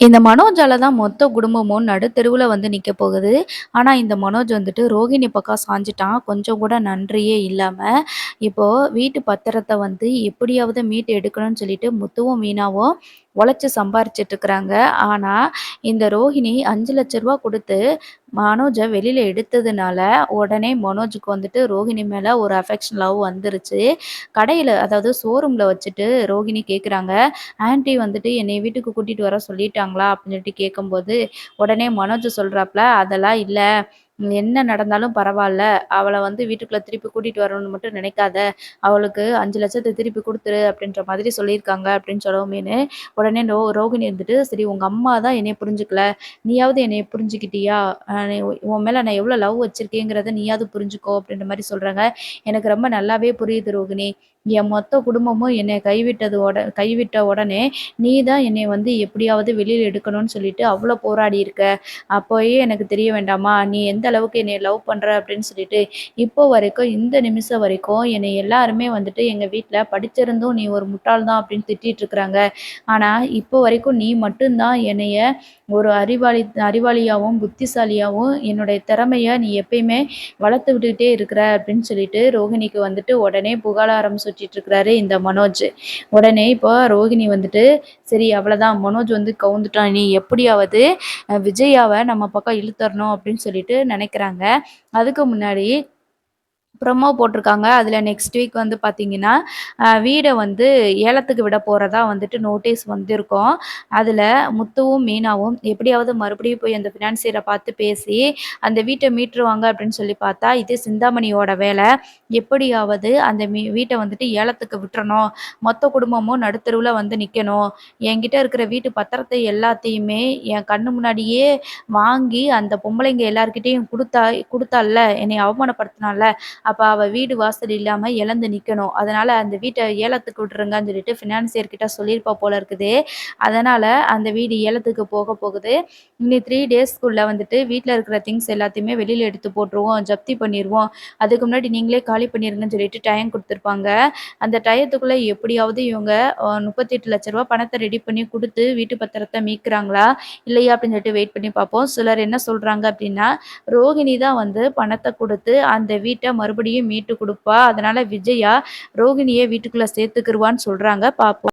இந்த மனோஜால தான் மொத்த குடும்பமும் நடுத்தெருவுல வந்து நிக்க போகுது. ஆனா, இந்த மனோஜ் வந்துட்டு ரோகிணி பக்கம் சாஞ்சுட்டான். கொஞ்சம் கூட நன்றியே இல்லாம. இப்போ வீட்டு பத்திரத்த வந்து எப்படியாவது மீட்டு எடுக்கணும்னு சொல்லிட்டு முத்துவும், மீனாவும் உழைச்சு சம்பாரிச்சுட்டு இருக்கிறாங்க. ஆனா, இந்த ரோஹிணி ரூ. 5,00,000 குடுத்து மனோஜ வெளியில எடுத்ததுனால, உடனே மனோஜுக்கு வந்துட்டு ரோஹிணி மேல ஒரு அஃபெக்ஷன் லவ் வந்துருச்சு. கடையில அதாவது ஷோரூம்ல வச்சுட்டு ரோகிணி கேட்குறாங்க, ஆன்டி வந்துட்டு என்னைய வீட்டுக்கு கூட்டிட்டு வர சொல்லிட்டாங்களா? அப்படின்னு சொல்லிட்டு கேட்கும்போது, உடனே மனோஜ் சொல்றாப்ல, அதெல்லாம் இல்ல. என்ன நடந்தாலும் பரவால்ல. அவள வந்து வீட்டுக்குள்ள திருப்பி கூட்டிட்டு வரணும்னு மட்டும் நினைக்காத. அவளுக்கு 5,00,000 திருப்பி குடுத்துரு அப்படின்ற மாதிரி சொல்லியிருக்காங்க அப்படின்னு சொல்லவுமேனு, உடனே ரோகிணி இருந்துட்டு, சரி உங்க அம்மா தான் என்னைய புரிஞ்சுக்கல. நீயாவது என்னைய புரிஞ்சுக்கிட்டியா? நீ உன் மேல நான் எவ்வளோ லவ் வச்சிருக்கேங்கிறத நீயாவது புரிஞ்சுக்கோ அப்படின்ற மாரி சொல்றாங்க. எனக்கு ரொம்ப நல்லாவே புரியுது ரோகிணி. என் மொத்த குடும்பமும் என்னைய கைவிட்ட உடனே, நீ தான் என்னைய வந்து எப்படியாவது வெளியில எடுக்கணும்னு சொல்லிட்டு அவ்ளோ போராடியிருக்க. அப்பயே எனக்கு தெரிய வேண்டாமா? நீ எந்த அளவுக்கு என்னைய லவ் பண்ற அப்படின்னு சொல்லிட்டு. இப்போ வரைக்கும் இந்த நிமிஷம் வரைக்கும் என்னைய எல்லாருமே வந்துட்டு எங்க வீட்ல படிச்சிருந்தும் நீ ஒரு முட்டாள் தான் அப்படின்னு திட்டிட்டு இருக்கிறாங்க. ஆனா, இப்போ வரைக்கும் நீ மட்டும் தான் என்னைய ஒரு அறிவாளியாவும், புத்திசாலியாவும் என்னுடைய திறமைய நீ எப்பயுமே வளர்த்து விட்டுக்கிட்டே இருக்கிற அப்படின்னு சொல்லிட்டு ரோகிணிக்கு வந்துட்டு உடனே புகழாரம் சூட்டிட்டு இருக்கிறாரு இந்த மனோஜ். உடனே இப்போ ரோகிணி வந்துட்டு, சரி அவ்வளோதான் மனோஜ் வந்து கவுந்துட்டான். நீ எப்படியாவது விஜயாவ நம்ம பக்கம் இழுத்தரணும் அப்படின்னு சொல்லிட்டு நினைக்கிறாங்க. அதுக்கு முன்னாடி ப்ரொமோ போட்டிருக்காங்க. அதில நெக்ஸ்ட் வீக் வந்து பார்த்தீங்கன்னா, வீட வந்து ஏலத்துக்கு விட போறதா வந்துட்டு நோட்டீஸ் வந்திருக்கும். அதில முத்துவும், மீனாவும் எப்படியாவது மறுபடியும் போய் அந்த ஃபினான்சியர பார்த்து பேசி, அந்த வீட்ட மீட்டுருவாங்க அப்படின்னு சொல்லி பார்த்தா, இது சிந்தாமணியோட வேல. எப்படியாவது அந்த வீட்ட வந்துட்டு ஏலத்துக்கு விட்டுறணும். மொத்த குடும்பமும் நடுத்தெருவுல வந்து நிக்கணும். என்கிட்ட இருக்கிற வீட்டு பத்திரத்தை எல்லாத்தையுமே என் கண்ணு முன்னாடியே வாங்கி, அந்த பொம்பளைங்க எல்லார்கிட்டயும் குடுத்தால்ல, என்னைய அவமானப்படுத்தினால்ல, அப்ப அவ வீடு வாசல் இல்லாம இழந்து நிக்கணும். அதனால அந்த வீட்ட ஏலத்துக்கு விட்டுருங்கன்னு சொல்லிட்டு ஃபினான்சியர் கிட்ட சொல்லியிருப்பா போல இருக்குது. அதனால அந்த வீடு ஏலத்துக்கு போகுது. இனி 3 டேஸ்க்குள்ள வந்துட்டு வீட்ல இருக்கிற திங்ஸ் எல்லாத்தையுமே வெளியில எடுத்து போட்டுருவோம். ஜப்தி பண்ணிருவோம். அதுக்கு முன்னாடி நீங்களே காலி பண்ணிருங்கன்னு சொல்லிட்டு டைம் குடுத்துருப்பாங்க. அந்த டயத்துக்குள்ள எப்படியாவது இவங்க ரூ. 38,00,000 பணத்த ரெடி பண்ணி குடுத்து வீட்டு பத்திரத்த மீட்கிறாங்களா? இல்லையா? அப்படின்னு சொல்லிட்டு வெயிட் பண்ணி பார்ப்போம். சிலர் என்ன சொல்றாங்க அப்படின்னா, ரோகிணி தான் வந்து பணத்த குடுத்து அந்த வீட்ட மறுபடியும் மீட்டு குடுப்பா. அதனால விஜயா ரோகிணிய வீட்டுக்குள்ள சேர்த்துக்கிருவான்னு சொல்றாங்க. பார்ப்போம்.